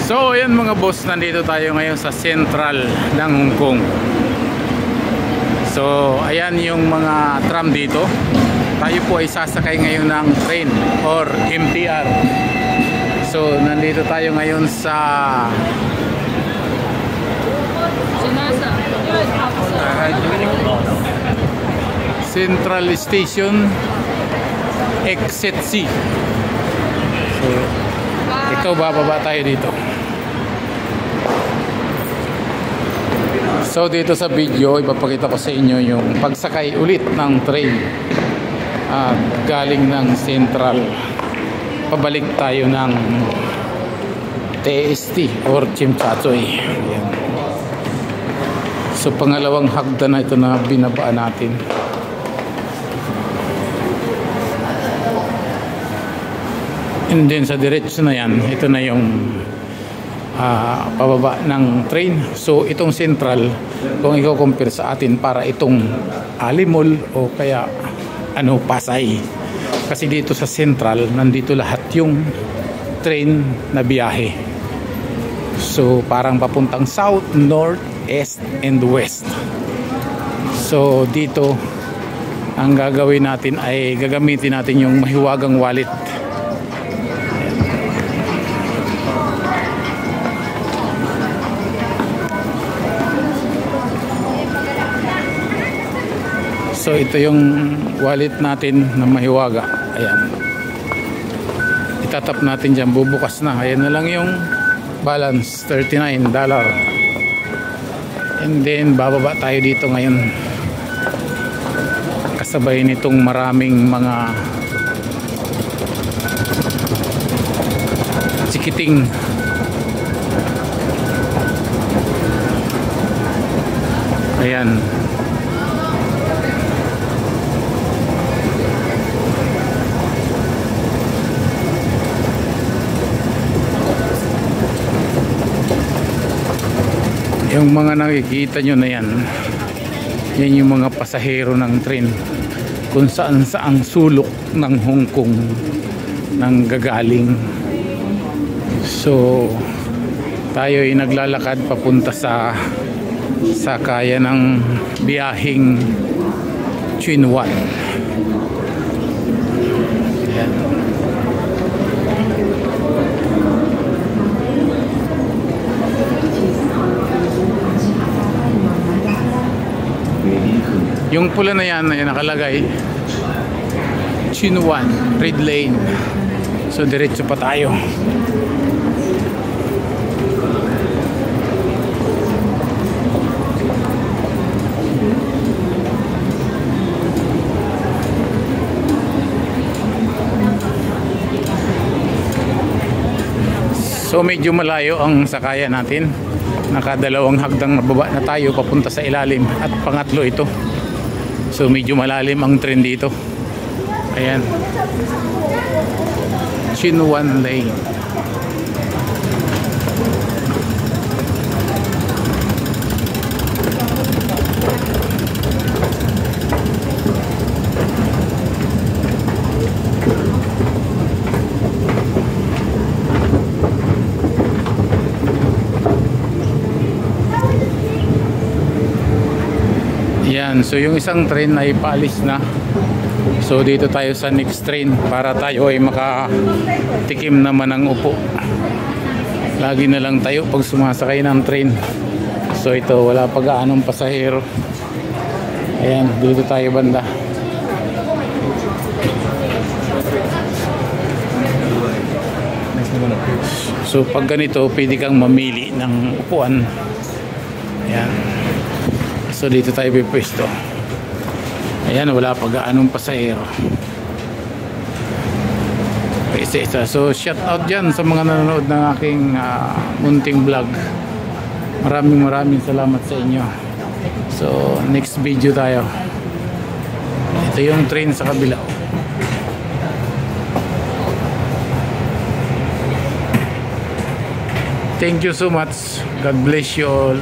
So ayan mga boss, nandito tayo ngayon sa Central ng Hong Kong. So ayan yung mga tram dito. Tayo po ay sasakay ngayon ng train or MTR. So nandito tayo ngayon sa Central Station Exit C. So ito, bababa tayo dito. So dito sa video ipapakita ko sa inyo yung pagsakay ulit ng train galing ng Central. Pabalik tayo ng TST or Tsim Sha Tsui. So pangalawang hagdan na ito na binabaan natin. And then sa diretso na yan, ito na yung pababa ng train. So itong Central, kung i-compare sa atin, para itong Alimol o kaya Pasay. Kasi dito sa Central, nandito lahat yung train na biyahe. So parang papuntang South, North, East, and West. So dito, ang gagawin natin ay gagamitin natin yung mahiwagang wallet. So ito yung wallet natin na mahiwaga. Ayan. Itatap natin dyan. Bubukas na. Ayan na lang yung balance. $39. And then bababa tayo dito ngayon. Kasabay nitong maraming mga sikiting. Ayan. Yung mga nakikita nyo na yan, yan yung mga pasahero ng train kung saan saang sulok ng Hong Kong nang gagaling. So tayo ay naglalakad papunta sa sakaya ng biyaheng Chunwan. Yan. Yung pula na yan ay nakalagay Chunwan, Red Lane. So diretso pa tayo. So medyo malayo ang sakaya natin. Nakadalawang hagdang baba na tayo papunta sa ilalim at pangatlo ito. So medyo malalim ang train dito. Ayan, Chunwan Lane. Yan, so yung isang train ay paalis na. So dito tayo sa next train para tayo ay makatikim naman ng upo. Lagi na lang tayo pag sumasakay ng train. So ito, wala pa gaanong pasahero. Ayan, dito tayo banda. So pag ganito, pwede kang mamili ng upuan. Ayan. So dito tayo pipwesto. Ayan, wala pa gaanong pasahero. Isa-isa. So shout out dyan sa mga nanonood ng aking munting vlog. Maraming salamat sa inyo. So next video tayo. Ito yung train sa kabila. Thank you so much. God bless you all.